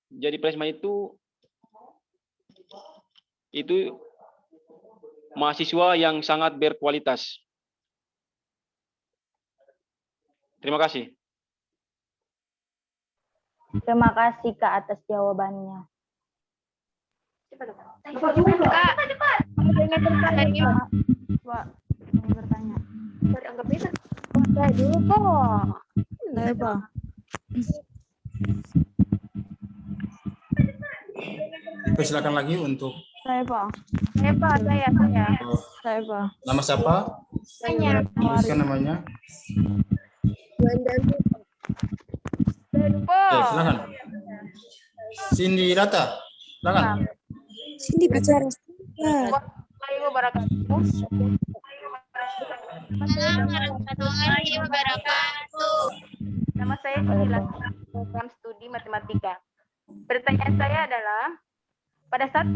jadi plasma itu mahasiswa yang sangat berkualitas. Terima kasih. Terima kasih Kak atas jawabannya. Kak, ingin bertanya. Pak, ingin bertanya. Sorry, anggap bisa. Saya dulu kok. Saya Pak. Oke, silakan lagi untuk Saya Pak. Saya Saya Pak. nama siapa? Tanya. Tuliskan namanya. Oke, silakan. Cindy Rata, silakan. Sini bicara. Assalamualaikum warahmatullahi wabarakatuh. Nama saya Cindy, program studi matematika. Pertanyaan saya adalah, pada saat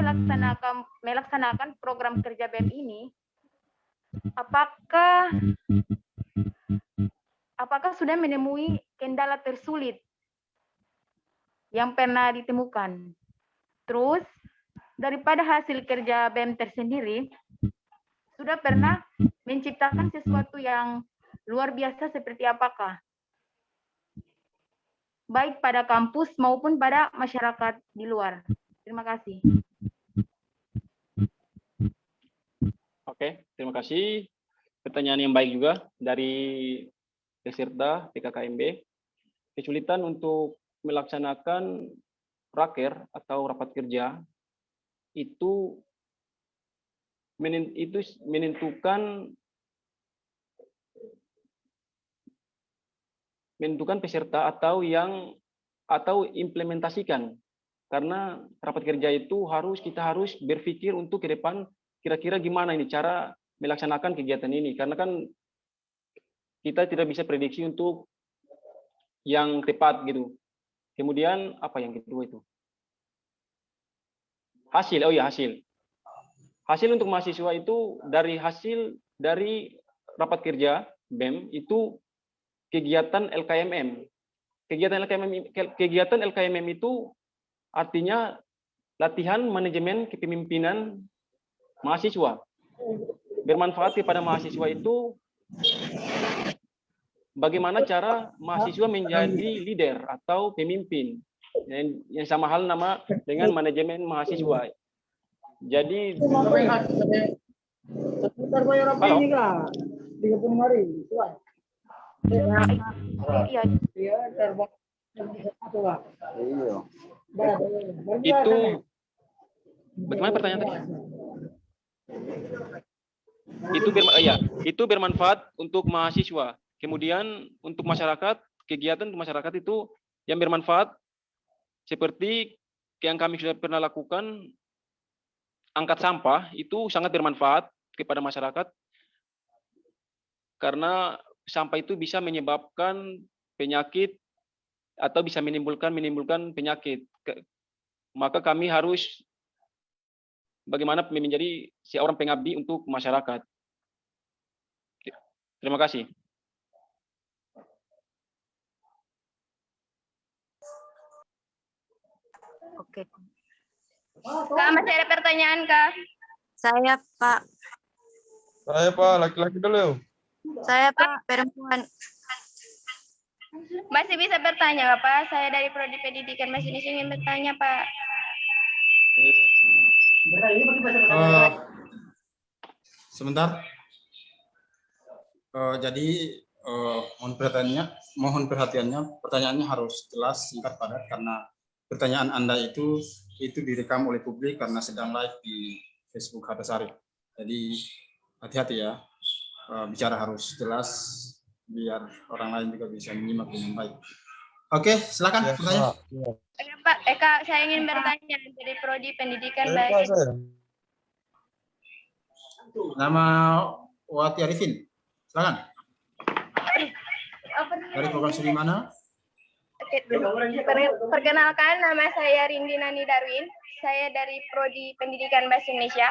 melaksanakan program kerja BEM ini, apakah sudah menemui kendala tersulit yang pernah ditemukan? Terus, daripada hasil kerja BEM tersendiri, sudah pernah menciptakan sesuatu yang luar biasa seperti apakah? Baik pada kampus maupun pada masyarakat di luar. Terima kasih. Oke, terima kasih. Pertanyaan yang baik juga dari peserta PKKMB. Kesulitan untuk melaksanakan raker atau rapat kerja itu menentukan peserta atau implementasikan, karena rapat kerja itu kita harus berpikir untuk ke depan kira-kira gimana ini cara melaksanakan kegiatan ini, karena kan kita tidak bisa prediksi untuk yang tepat gitu. Kemudian apa yang kedua itu? Hasil untuk mahasiswa itu dari rapat kerja BEM itu kegiatan LKMM. Kegiatan LKMM itu artinya latihan manajemen kepemimpinan mahasiswa. Bermanfaat kepada mahasiswa itu bagaimana cara mahasiswa menjadi leader atau pemimpin. Yang sama hal nama dengan manajemen mahasiswa. Jadi itu bagaimana pertanyaan tadi? Itu bermanfaat untuk mahasiswa. Kemudian untuk masyarakat, kegiatan untuk masyarakat itu yang bermanfaat seperti yang kami sudah pernah lakukan, angkat sampah itu sangat bermanfaat kepada masyarakat karena sampah itu bisa menyebabkan penyakit atau bisa menimbulkan penyakit. Maka kami harus bagaimana menjadi seorang pengabdi untuk masyarakat. Terima kasih. Oke. Kak, masih ada pertanyaan, Kak? Saya Pak. Saya Pak, laki-laki dulu. Saya Pak, perempuan. Masih bisa bertanya, Pak? Saya dari Prodi Pendidikan masih ingin bertanya, Pak. Sebentar. Jadi mohon perhatiannya, pertanyaannya harus jelas, singkat, padat, karena pertanyaan Anda itu direkam oleh publik karena sedang live di Facebook Hatasari. Jadi hati-hati ya, bicara harus jelas biar orang lain juga bisa menyimak dengan baik. Oke, silakan pertanyaan. Pak, Kak, saya ingin bertanya dari Prodi Pendidikan Bahasa. Nama Wati Arifin, silakan. Dari program studi mana? Perkenalkan, nama saya Rindi Nani Darwin. Saya dari Prodi Pendidikan Bahasa Indonesia.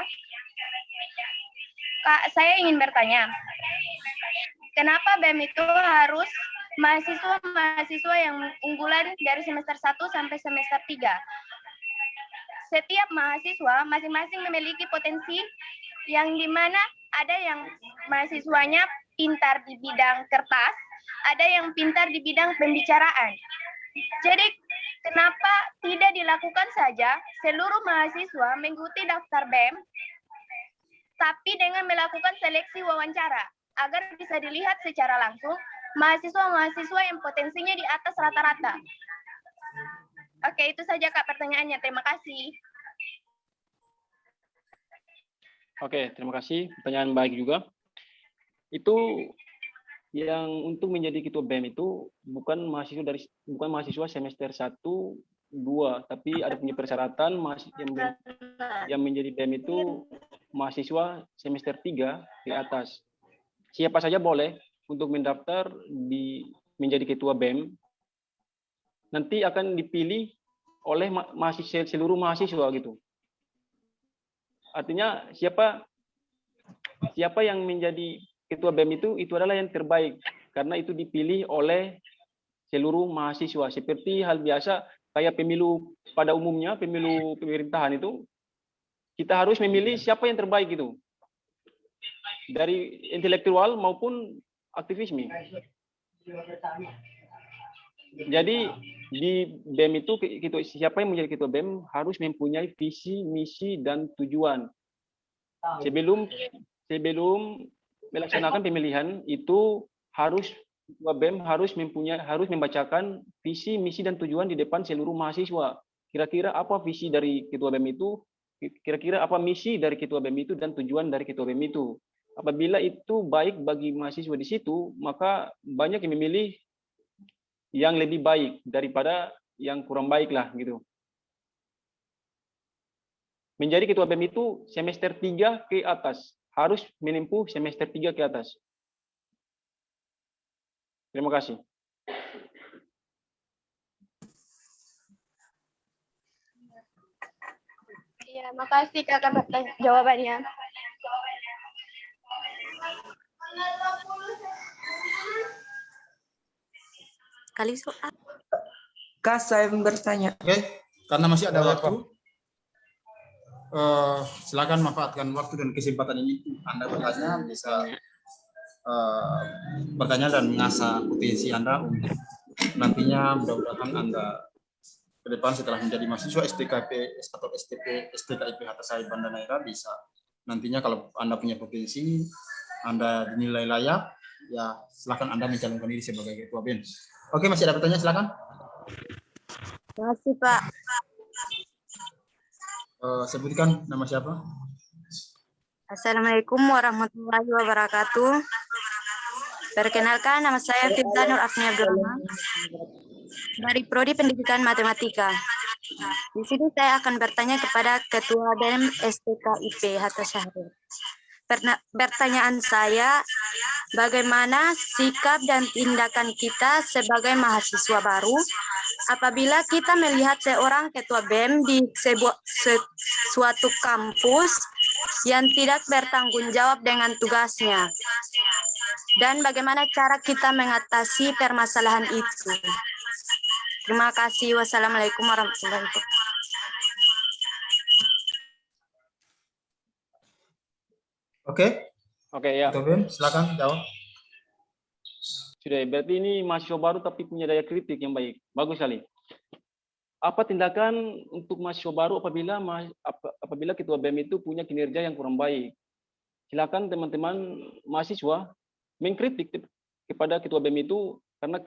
Kak, saya ingin bertanya, kenapa BEM itu harus mahasiswa yang unggulan dari semester 1 sampai semester 3. Setiap mahasiswa masing-masing memiliki potensi yang dimana ada yang mahasiswanya pintar di bidang kertas, ada yang pintar di bidang pembicaraan. Jadi kenapa tidak dilakukan saja seluruh mahasiswa mengikuti daftar BEM, tapi dengan melakukan seleksi wawancara, agar bisa dilihat secara langsung mahasiswa-mahasiswa yang potensinya di atas rata-rata. Oke, itu saja Kak pertanyaannya. Terima kasih. Oke, terima kasih. Pertanyaan baik juga. Itu yang untuk menjadi ketua BEM itu bukan mahasiswa semester 1, 2, tapi ada punya persyaratan yang menjadi BEM itu mahasiswa semester 3 di atas. Siapa saja boleh untuk mendaftar menjadi ketua BEM. Nanti akan dipilih oleh seluruh mahasiswa gitu. Artinya siapa yang menjadi ketua BEM itu adalah yang terbaik karena itu dipilih oleh seluruh mahasiswa. Seperti hal biasa kayak pemilu pada umumnya, pemilu pemerintahan itu kita harus memilih siapa yang terbaik itu. Dari intelektual maupun aktivisme. Jadi di BEM itu siapa yang menjadi ketua BEM harus mempunyai visi, misi, dan tujuan. Sebelum melaksanakan pemilihan itu ketua BEM harus membacakan visi, misi, dan tujuan di depan seluruh mahasiswa. Kira-kira apa visi dari ketua BEM itu? Kira-kira apa misi dari ketua BEM itu dan tujuan dari ketua BEM itu? Apabila itu baik bagi mahasiswa di situ, maka banyak yang memilih yang lebih baik daripada yang kurang baik lah gitu. Menjadi ketua BEM itu semester 3 ke atas, harus menempuh semester 3 ke atas. Terima kasih. Iya, makasih Kakak jawabannya. Kali soal. Kak, saya bertanya. Oke, karena masih ada waktu, silakan manfaatkan waktu dan kesempatan ini. Anda bertanya bisa bertanya dan mengasah potensi Anda untuk nantinya mudah-mudahan Anda ke depan setelah menjadi mahasiswa STKP atau STKIP Hatta Said Banda Neira bisa nantinya kalau Anda punya potensi, Anda dinilai layak, ya silakan Anda mencalonkan diri sebagai ketua BEM. Oke, masih ada pertanyaan, silakan. Terima kasih, Pak. Sebutkan nama siapa? Assalamualaikum warahmatullahi wabarakatuh. Perkenalkan, nama saya Firda Nur Afni Abdurrahman dari Prodi Pendidikan Matematika. Di sini saya akan bertanya kepada Ketua BEM STKIP Hatta Syahrir. Pertanyaan saya, bagaimana sikap dan tindakan kita sebagai mahasiswa baru apabila kita melihat seorang ketua BEM di suatu kampus yang tidak bertanggung jawab dengan tugasnya? Dan bagaimana cara kita mengatasi permasalahan itu? Terima kasih. Wassalamualaikum warahmatullahi wabarakatuh. Oke ya. Ketua BEM, silakan jawab. Sudah, berarti ini mahasiswa baru tapi punya daya kritik yang baik. Bagus sekali. Apa tindakan untuk mahasiswa baru apabila ketua BEM itu punya kinerja yang kurang baik? Silakan teman-teman mahasiswa mengkritik kepada ketua BEM itu karena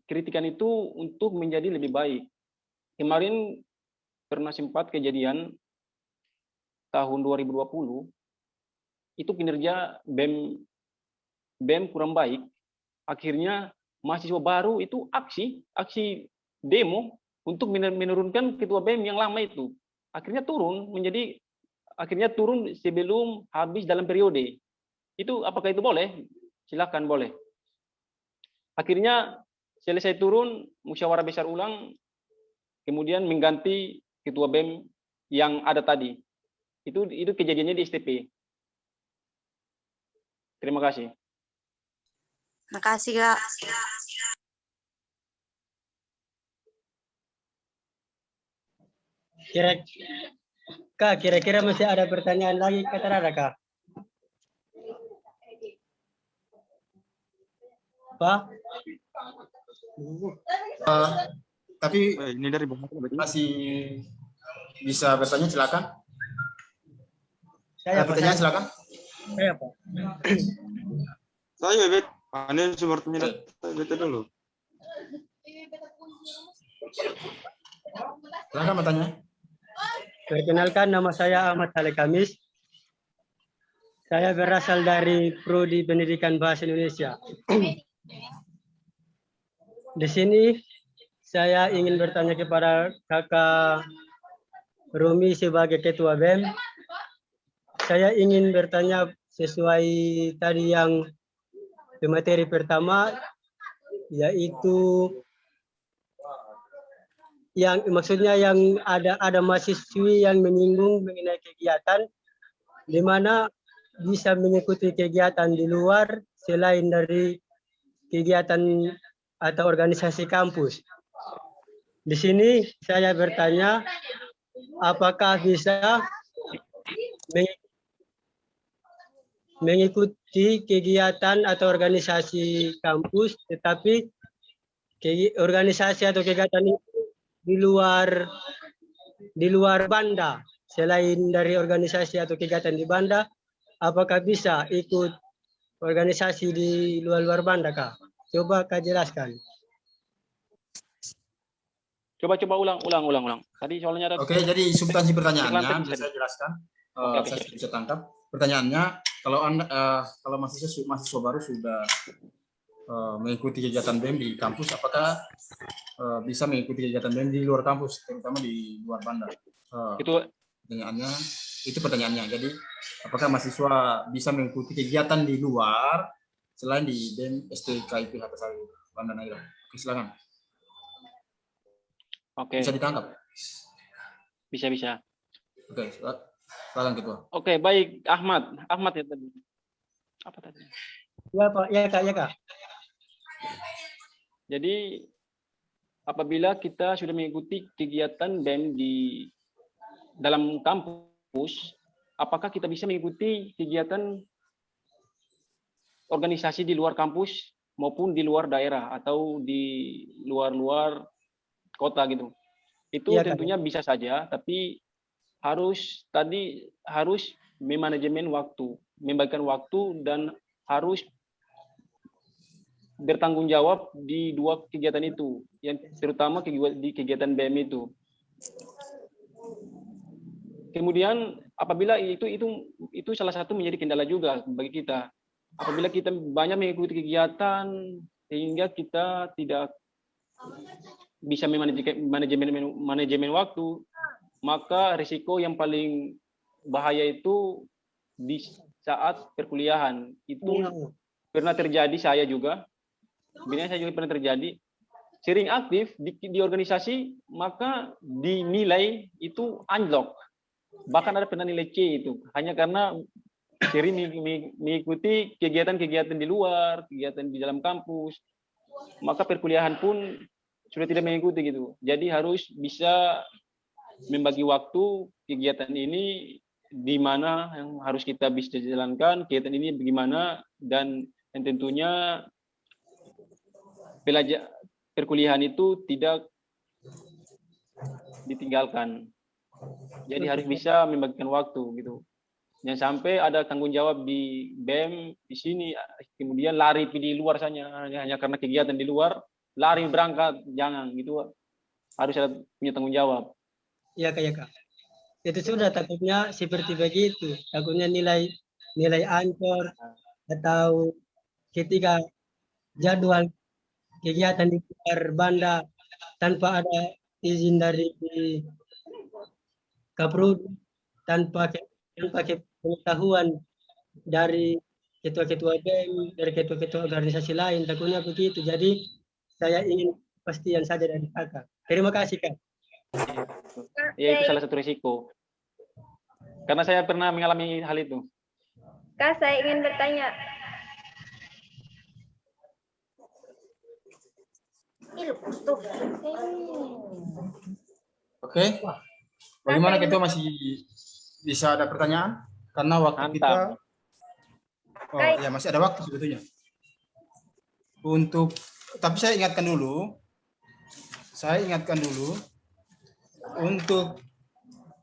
kritikan itu untuk menjadi lebih baik. Kemarin pernah sempat kejadian tahun 2020 itu kinerja BEM kurang baik. Akhirnya mahasiswa baru itu aksi demo untuk menurunkan ketua BEM yang lama itu. Akhirnya turun sebelum habis dalam periode. Itu apakah itu boleh? Silakan boleh. Akhirnya selesai turun, musyawarah besar ulang, kemudian mengganti ketua BEM yang ada tadi. Itu kejadiannya di STP. Terima kasih. Terima kasih, Kak. Kira-kira masih ada pertanyaan lagi, Kak Tarada, Kak? Pak? Tapi Ini dari masih bisa bertanya, silakan. Saya, Ada pertanyaan, silakan. Saya, Pak. Saya, Bet. Ini sepertinya Bet dulu. Silakan bertanya. Perkenalkan, nama saya Ahmad Saleh Kamis. Saya berasal dari Prodi Pendidikan Bahasa Indonesia. Di sini saya ingin bertanya kepada Kakak Rumi sebagai Ketua BEM. Saya ingin bertanya sesuai tadi yang materi pertama, yaitu yang maksudnya yang ada mahasiswi yang menyinggung mengenai kegiatan di mana bisa mengikuti kegiatan di luar selain dari kegiatan atau organisasi kampus. Di sini saya bertanya, apakah bisa mengikuti kegiatan atau organisasi kampus, tetapi organisasi atau kegiatan itu di luar Banda, selain dari organisasi atau kegiatan di Banda, apakah bisa ikut organisasi di luar Banda, Kak? Coba Kak jelaskan. Coba ulang. Tadi soalnya ada. Oke, jadi substansi pertanyaannya Iklan bisa saya jelaskan. Oke. Saya bisa tangkap. Pertanyaannya, kalau mahasiswa baru sudah mengikuti kegiatan BEM di kampus, apakah bisa mengikuti kegiatan BEM di luar kampus, terutama di luar Banda? Itu pertanyaannya. Jadi, apakah mahasiswa bisa mengikuti kegiatan di luar selain di BEM STKIP Hattasari Banda Naira? Silakan. Oke. Bisa ditangkap? Bisa. Oke, silakan Ketua. Oke, baik. Ahmad ya tadi. Apa tadi? Ya Pak, ya Kak. Jadi apabila kita sudah mengikuti kegiatan BEM di dalam kampus, apakah kita bisa mengikuti kegiatan organisasi di luar kampus maupun di luar daerah atau di luar kota gitu? Itu Ya, tentunya bisa saja, tapi harus memanajemen waktu, membagikan waktu, dan harus bertanggung jawab di dua kegiatan itu, yang terutama di kegiatan BEM itu. Kemudian apabila itu salah satu menjadi kendala juga bagi kita. Apabila kita banyak mengikuti kegiatan sehingga kita tidak bisa manajemen waktu, maka risiko yang paling bahaya itu di saat perkuliahan. Itu pernah terjadi saya juga pernah terjadi. Sering aktif di organisasi, maka dinilai itu anjlok. Bahkan ada pernah nilai C itu, hanya karena sering mengikuti kegiatan-kegiatan di luar, kegiatan di dalam kampus. Maka perkuliahan pun sudah tidak mengikuti gitu. Jadi harus bisa membagi waktu kegiatan ini di mana yang harus kita bisa jalankan, kegiatan ini bagaimana, dan yang tentunya perkuliahan itu tidak ditinggalkan. Jadi harus bisa membagikan waktu gitu. Jangan sampai ada tanggung jawab di BEM di sini, kemudian lari di luar saja hanya karena kegiatan di luar, lari berangkat, jangan gitu. Harus ada punya tanggung jawab. Iya Kak. Itu sudah takutnya seperti begitu. Takutnya nilai ancur atau ketika jadwal kegiatan di luar Banda tanpa ada izin dari Kaprodi, tanpa pengetahuan dari ketua-ketua BEM, dari ketua-ketua organisasi lain, takutnya begitu. Jadi saya ingin pastian saja dari Kakak. Terima kasih Kak. Ya, itu salah satu risiko. Karena saya pernah mengalami hal itu. Kak, saya ingin bertanya. Oke. Bagaimana Ketua, masih bisa ada pertanyaan? Karena waktu kita ya masih ada waktu sebetulnya. Tapi saya ingatkan dulu untuk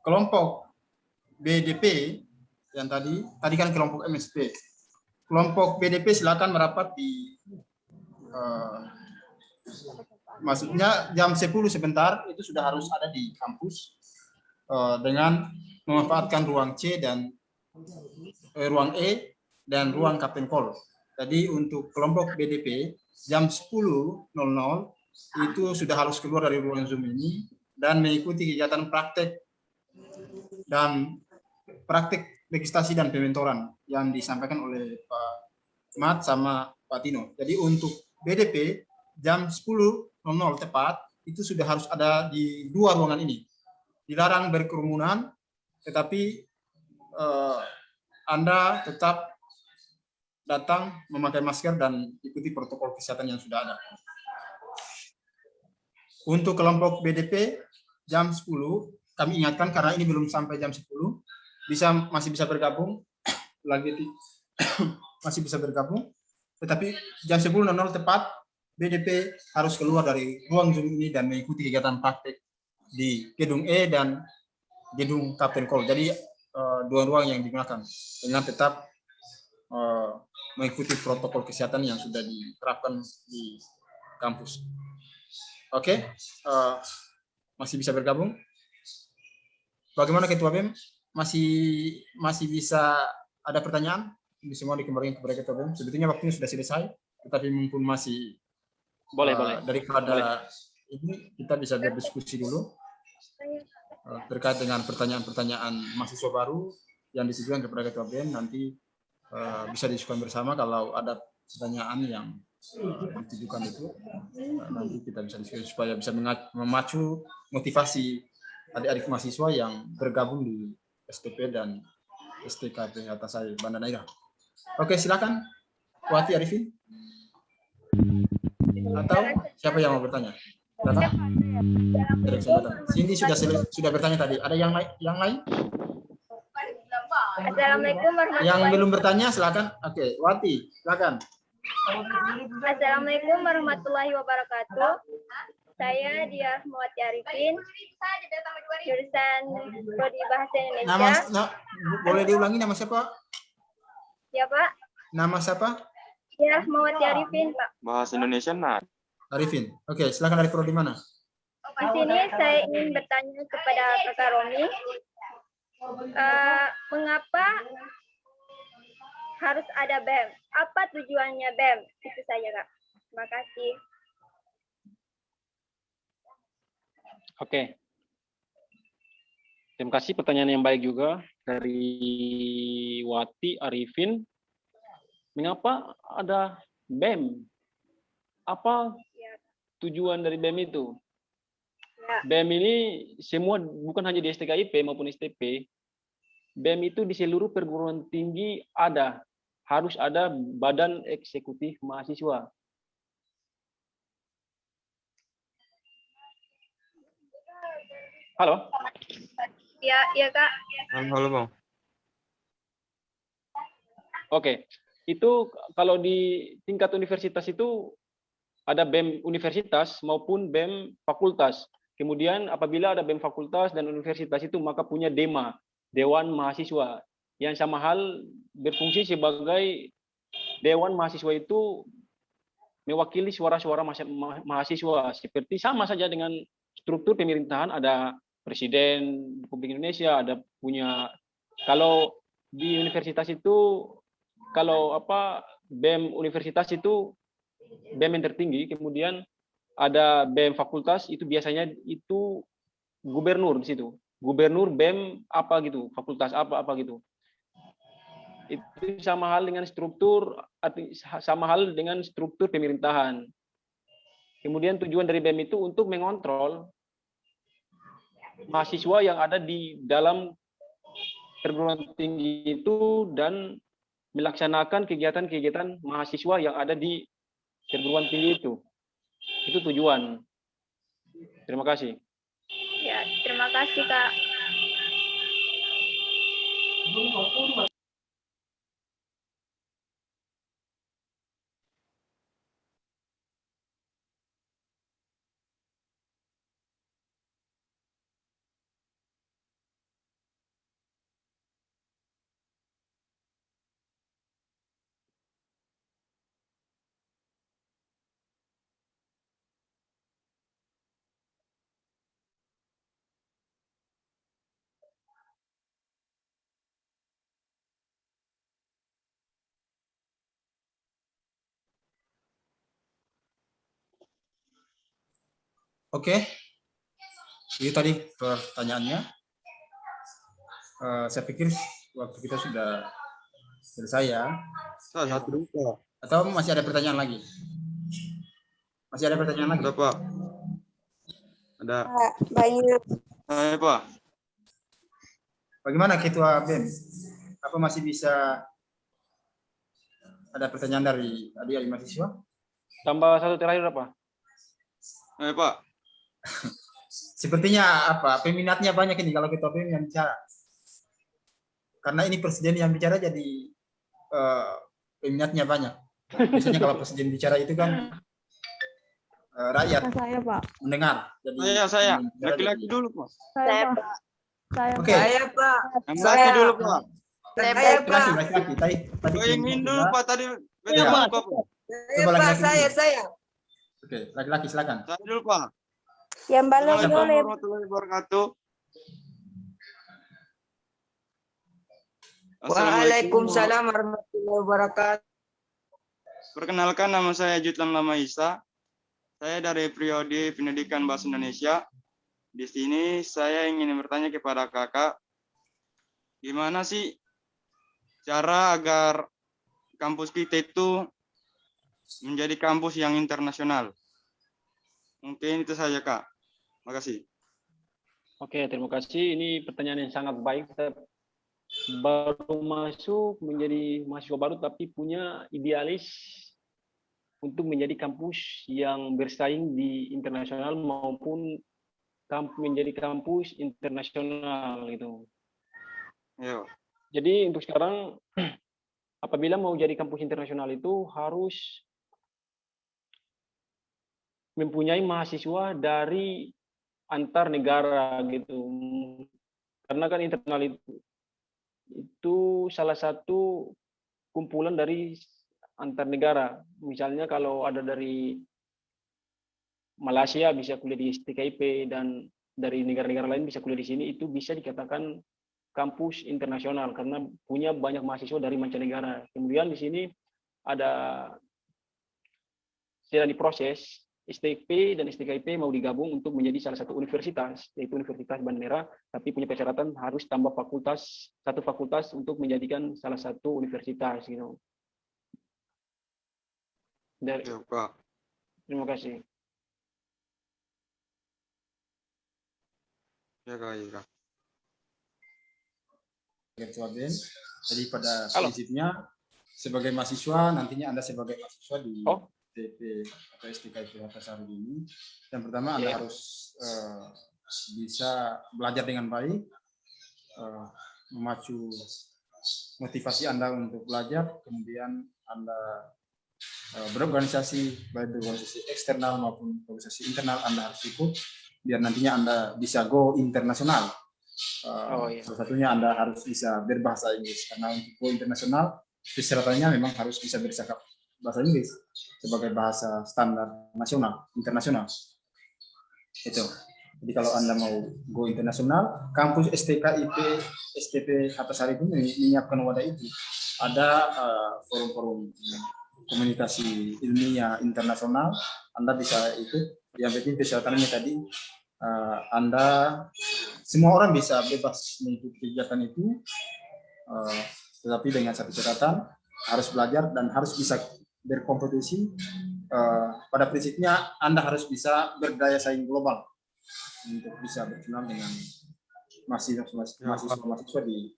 kelompok BDP yang tadi kan kelompok MSP. Kelompok BDP silakan merapat di maksudnya jam 10 sebentar itu sudah harus ada di kampus dengan memanfaatkan ruang C dan ruang E dan ruang Kapten Kol. Jadi untuk kelompok BDP jam 10.00 itu sudah harus keluar dari ruang Zoom ini dan mengikuti kegiatan praktek legislasi dan pementoran yang disampaikan oleh Pak Mat sama Pak Tino. Jadi untuk BDP jam 10.00 tepat itu sudah harus ada di 2 ruangan ini. Dilarang berkerumunan, tetapi Anda tetap datang memakai masker dan ikuti protokol kesehatan yang sudah ada. Untuk kelompok BDP jam 10 kami ingatkan karena ini belum sampai jam 10 masih bisa bergabung masih bisa bergabung, tetapi jam 10.00 tepat BDP harus keluar dari ruang Zoom ini dan mengikuti kegiatan praktek di gedung E dan gedung Kapten Kol. Jadi 2 ruang yang digunakan dengan tetap mengikuti protokol kesehatan yang sudah diterapkan di kampus. Oke, masih bisa bergabung. Bagaimana Ketua BEM? Masih bisa ada pertanyaan? Ini semua dikembalikan kepada Ketua BEM. Sebetulnya waktunya sudah selesai, tetapi mumpun masih boleh. Daripada ini kita bisa berdiskusi dulu terkait dengan pertanyaan-pertanyaan mahasiswa baru yang ditujukan kepada Ketua BEM. Nanti bisa diskusikan bersama. Kalau ada pertanyaan yang ditujukan itu nanti kita bisa diskusi supaya bisa memacu motivasi adik-adik mahasiswa yang bergabung di STP dan STKP Hatasari Banda Neira. Oke, silakan Wati Arifin atau siapa yang mau bertanya? Datang. Cindy sudah bertanya tadi. Ada yang lain? Assalamualaikum warahmatullahi Yang belum bertanya silakan. Oke, Wati, silakan. Assalamualaikum warahmatullahi wabarakatuh. Saya Diah Mawati Arifin, jurusan Prodi Bahasa Indonesia. Boleh diulangi nama siapa? Ya, Pak. Nama siapa? Diah Mawati Arifin, Pak. Bahasa Indonesia, Nat. Arifin. Oke, silakan. Dari prodi mana? Di sini saya ingin bertanya kepada Kakak Romi, mengapa harus ada BEM? Apa tujuannya BEM? Itu saja, Kak. Terima kasih. Oke. Terima kasih, pertanyaan yang baik juga dari Wati Arifin. Mengapa ada BEM? Apa tujuan dari BEM itu? BEM ini semua bukan hanya di STKIP maupun STP. BEM itu di seluruh perguruan tinggi ada. Harus ada badan eksekutif mahasiswa. Halo? Ya, Kak. Halo, Bang. Oke. Itu kalau di tingkat universitas itu ada BEM universitas maupun BEM fakultas. Kemudian apabila ada BEM fakultas dan universitas itu maka punya DEMA, Dewan Mahasiswa, yang sama hal berfungsi sebagai Dewan Mahasiswa itu mewakili suara-suara mahasiswa, seperti sama saja dengan struktur pemerintahan. Ada Presiden Republik Indonesia, ada punya, kalau di universitas itu, kalau BEM universitas itu BEM yang tertinggi, kemudian ada BEM fakultas, itu biasanya itu gubernur di situ. Gubernur BEM apa gitu, fakultas apa gitu. Itu sama hal dengan struktur pemerintahan. Kemudian tujuan dari BEM itu untuk mengontrol mahasiswa yang ada di dalam perguruan tinggi itu dan melaksanakan kegiatan-kegiatan mahasiswa yang ada di perguruan tinggi itu. Itu tujuan. Terima kasih. Ya, terima kasih, Kak. Oke, itu tadi pertanyaannya. Saya pikir waktu kita sudah selesai ya. Satu dulu, Pak. Atau masih ada pertanyaan lagi? Masih ada pertanyaan lagi? Ada, Pak. Ada. Banyak. Pak. Bagaimana Ketua BEM? Apa masih bisa ada pertanyaan dari adik-adik mahasiswa? Tambah satu terakhir apa? Pak. Sepertinya apa? Peminatnya banyak ini kalau Ketua BEM yang bicara. Karena ini presiden yang bicara jadi peminatnya banyak. Biasanya kalau presiden bicara itu kan rakyat Saya, Pak. mendengar. Jadi Saya. Laki-laki dulu, Pak. Saya, Pak. Saya, Oke. Pak. Saya, Pak. Yang laki dulu, Pak. Saya, Pak. Laki-laki. Tadi Yang ini dulu, Pak. Tadi Iya, beda Pak. buka, Pak. Saya, Coba Pak. laki-laki Saya. Oke, laki-laki silakan. Saya dulu, Pak. Yang balon Assalamualaikum boleh. warahmatullahi wabarakatuh. Waalaikumsalam warahmatullahi wabarakatuh. Perkenalkan, nama saya Jutlan Lama Isa. Saya dari Prodi Pendidikan Bahasa Indonesia. Di sini saya ingin bertanya kepada kakak, gimana sih cara agar kampus kita itu menjadi kampus yang internasional? Mungkin itu saja, Kak. Makasih. Oke, terima kasih. Ini pertanyaan yang sangat baik. Saya baru masuk menjadi mahasiswa baru tapi punya idealis untuk menjadi kampus yang bersaing di internasional maupun menjadi kampus internasional gitu. Ayo. Jadi untuk sekarang apabila mau jadi kampus internasional itu harus mempunyai mahasiswa dari antar negara gitu. Karena kan internal itu salah satu kumpulan dari antar negara. Misalnya kalau ada dari Malaysia bisa kuliah di STKIP dan dari negara-negara lain bisa kuliah di sini, itu bisa dikatakan kampus internasional karena punya banyak mahasiswa dari mancanegara. Kemudian di sini ada sedang diproses STP dan STKIP mau digabung untuk menjadi salah satu universitas, yaitu Universitas Banda Merah, tapi punya persyaratan harus tambah satu fakultas untuk menjadikan salah satu universitas gitu. Ya, Pak. Terima kasih. Ya, Kak. Ya, Kak. Ketua BEM. Jadi pada Halo. prinsipnya sebagai mahasiswa, nantinya Anda sebagai mahasiswa di TP atau STKIP Hatasari ini, yang pertama Anda harus bisa belajar dengan baik, memacu motivasi Anda untuk belajar, kemudian Anda berorganisasi, baik organisasi eksternal maupun organisasi internal Anda harus ikut, biar nantinya Anda bisa go internasional. Salah satunya Anda harus bisa berbahasa Inggris, karena untuk go internasional persyaratannya memang harus bisa bercakap bahasa Inggris sebagai bahasa standar nasional, internasional. Itu. Jadi kalau Anda mau go internasional, kampus STKIP, STP Hatasari pun menyiapkan wadah itu. Ada forum-forum komunikasi ilmiah internasional, Anda bisa ikut. Yang penting persyaratannya tadi, Anda semua orang bisa bebas mengikuti kegiatan itu, tetapi dengan satu catatan, harus belajar dan harus bisa berkompetisi. Pada prinsipnya Anda harus bisa berdaya saing global untuk bisa berkenal dengan mahasiswa di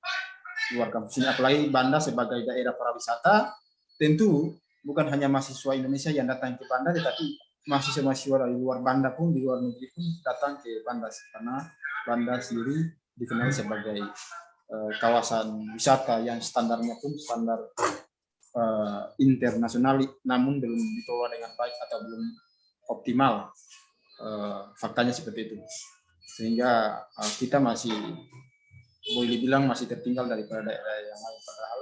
luar kampus ini. Apalagi Banda sebagai daerah pariwisata, tentu bukan hanya mahasiswa Indonesia yang datang ke Banda, tetapi mahasiswa-mahasiswa dari luar Banda pun, di luar negeri pun datang ke Banda, karena Banda sendiri dikenal sebagai kawasan wisata yang standarnya pun standar internasional, namun belum dikelola dengan baik atau belum optimal. Faktanya seperti itu. Sehingga kita masih boleh dibilang masih tertinggal daripada daerah yang lain. Padahal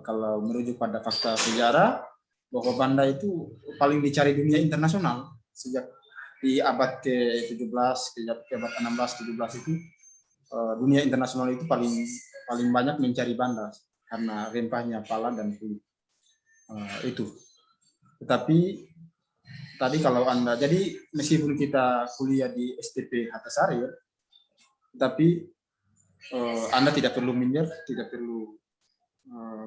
kalau merujuk pada fakta sejarah, bahwa Banda itu paling dicari dunia internasional sejak di abad ke-17, ke abad 16-17 itu dunia internasional itu paling banyak mencari Banda karena rempahnya pala dan kulit. Itu. Tetapi tadi kalau Anda, jadi meskipun kita kuliah di STP Hatta Sarir, tapi Anda tidak perlu minder, tidak perlu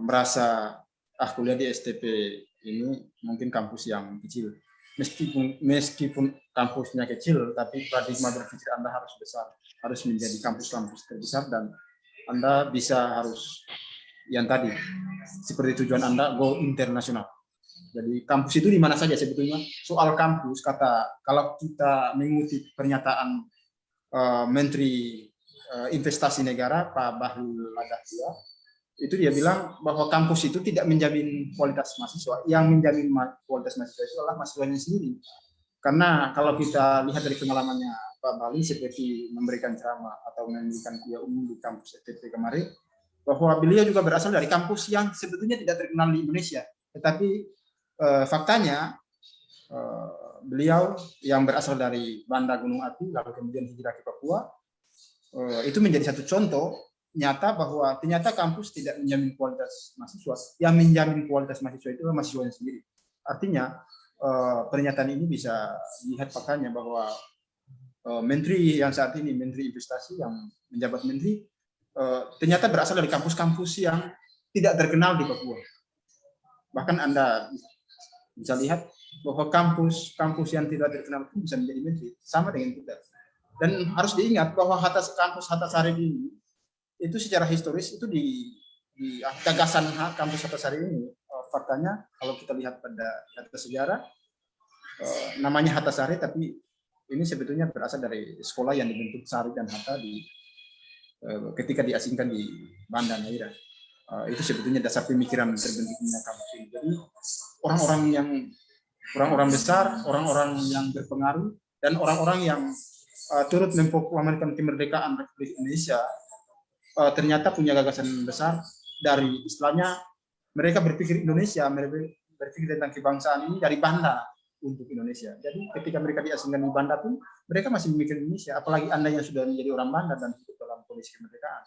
merasa kuliah di STP ini mungkin kampus yang kecil. Meskipun kampusnya kecil, tapi paradigma berpikir Anda harus besar, harus menjadi kampus-kampus terbesar, dan Anda bisa harus yang tadi seperti tujuan Anda go internasional. Jadi kampus itu di mana saja sebetulnya. Soal kampus, kalau kita mengutip pernyataan Menteri Investasi Negara Pak Bahlil Lahadalia, itu dia bilang bahwa kampus itu tidak menjamin kualitas mahasiswa. Yang menjamin kualitas mahasiswa itu adalah mahasiswanya sendiri. Karena kalau kita lihat dari pengalamannya Pak Bahlil seperti memberikan ceramah atau memberikan kuliah umum di kampus STP kemarin, bahwa beliau juga berasal dari kampus yang sebetulnya tidak terkenal di Indonesia. Tetapi faktanya beliau yang berasal dari Banda Gunung Api lalu kemudian hijrah ke Papua, itu menjadi satu contoh nyata bahwa ternyata kampus tidak menjamin kualitas mahasiswa. Yang menjamin kualitas mahasiswa itu mahasiswanya sendiri. Artinya pernyataan ini bisa dilihat faktanya bahwa menteri yang saat ini, Menteri Investasi yang menjabat menteri, ternyata berasal dari kampus-kampus yang tidak terkenal di Papua. Bahkan Anda bisa lihat bahwa kampus yang tidak terkenal pun bisa menjadi menteri, sama dengan kita. Dan harus diingat bahwa kampus Hatta Sarir ini itu secara historis itu di gagasan kampus Hatta Sarir ini, faktanya kalau kita lihat pada data sejarah, namanya Hatta Sarir, tapi ini sebetulnya berasal dari sekolah yang dibentuk Sari dan Hatta ketika diasingkan di Banda Neira. Itu sebetulnya dasar pemikiran terbentuknya kampus ini. Jadi orang-orang besar, orang-orang yang berpengaruh, dan orang-orang yang turut memproklamirkan kemerdekaan Republik Indonesia ternyata punya gagasan besar dari istilahnya mereka berpikir Indonesia, mereka berpikir tentang kebangsaan ini dari Banda untuk Indonesia. Jadi ketika mereka diasingkan di Banda pun mereka masih memikir Indonesia. Apalagi Anda yang sudah menjadi orang Banda dan hidup dalam kondisi kemerdekaan,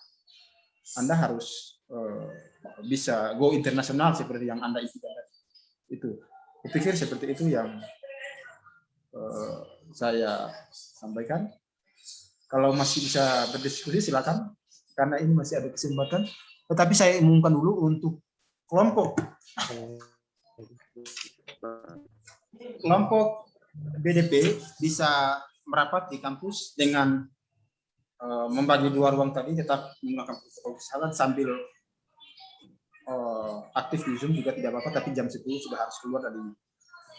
Anda harus bisa go internasional seperti yang Anda impikan. Itu, saya pikir seperti itu yang saya sampaikan. Kalau masih bisa berdiskusi silakan, karena ini masih ada kesempatan. Tetapi saya umumkan dulu untuk kelompok BDP bisa merapat di kampus dengan membagi dua ruang tadi, tetap menggunakan protokol kesehatan sambil aktif di Zoom juga tidak apa-apa, tapi jam 10 sudah harus keluar dari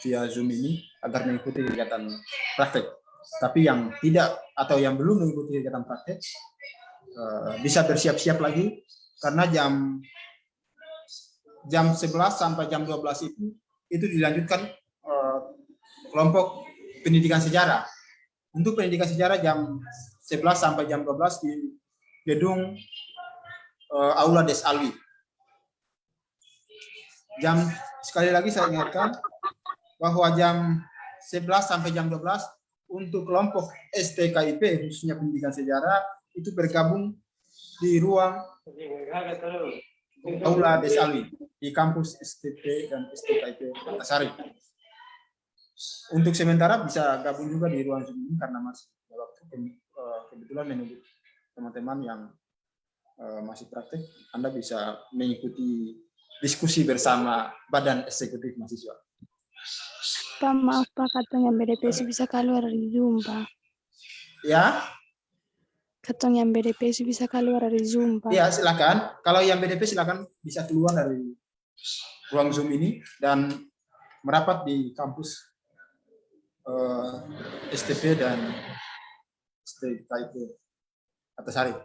via Zoom ini agar mengikuti kegiatan praktek. Tapi yang tidak atau yang belum mengikuti kegiatan praktek bisa bersiap-siap lagi, karena jam 11 sampai jam 12 itu dilanjutkan kelompok pendidikan sejarah. Untuk pendidikan sejarah jam 11 sampai jam 12 di gedung Aula Des Alwi. Sekali lagi saya ingatkan bahwa jam 11 sampai jam 12 untuk kelompok STKIP khususnya pendidikan sejarah itu bergabung di ruang Aula Des Alwi di kampus STP dan STKIP Hatta Sarir. Untuk sementara bisa gabung juga di ruang Zoom ini karena masih waktu kebetulan menunggu teman-teman yang masih praktek. Anda bisa mengikuti diskusi bersama Badan Eksekutif Mahasiswa. Pak, maaf Pak, katanya BDP bisa keluar dari Zoom, Pak. Ya? Katanya BDP bisa keluar dari Zoom, Pak. Ya, silakan. Kalau yang BDP silakan bisa keluar dari ruang Zoom ini dan merapat di kampus STP dan STKIP Hatta Sarir.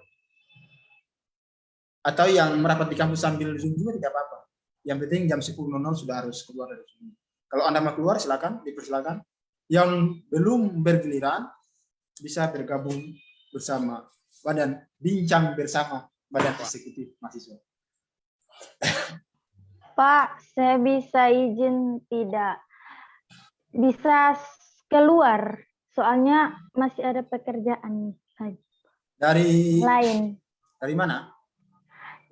Atau yang merapat di kampus sambil Zoom juga tidak apa-apa. Yang penting jam 10.00 sudah harus keluar dari Zoom. Kalau Anda mau keluar, silakan, dipersilakan. Yang belum bergiliran bisa bergabung bersama badan, bincang bersama badan eksekutif mahasiswa. Pak, saya bisa izin tidak? Bisa keluar, soalnya masih ada pekerjaan Dari lain. mana?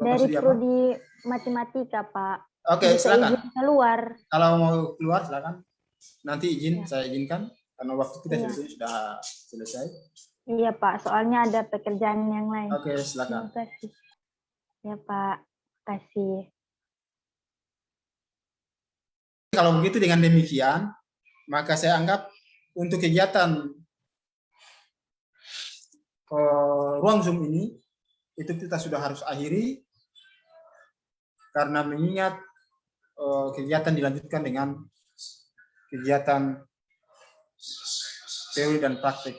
Dari prodi matematika, Pak. Oke, Bisa silakan. izin keluar. Kalau mau keluar, silakan. Nanti izin, saya izinkan. Karena waktu kita sudah selesai. Iya, Pak. Soalnya ada pekerjaan yang lain. Oke, silakan. Terima kasih. Ya, Pak. Terima kasih. Kalau begitu dengan demikian, maka saya anggap untuk kegiatan ruang Zoom ini, itu kita sudah harus akhiri. Karena mengingat kegiatan dilanjutkan dengan kegiatan teori dan praktek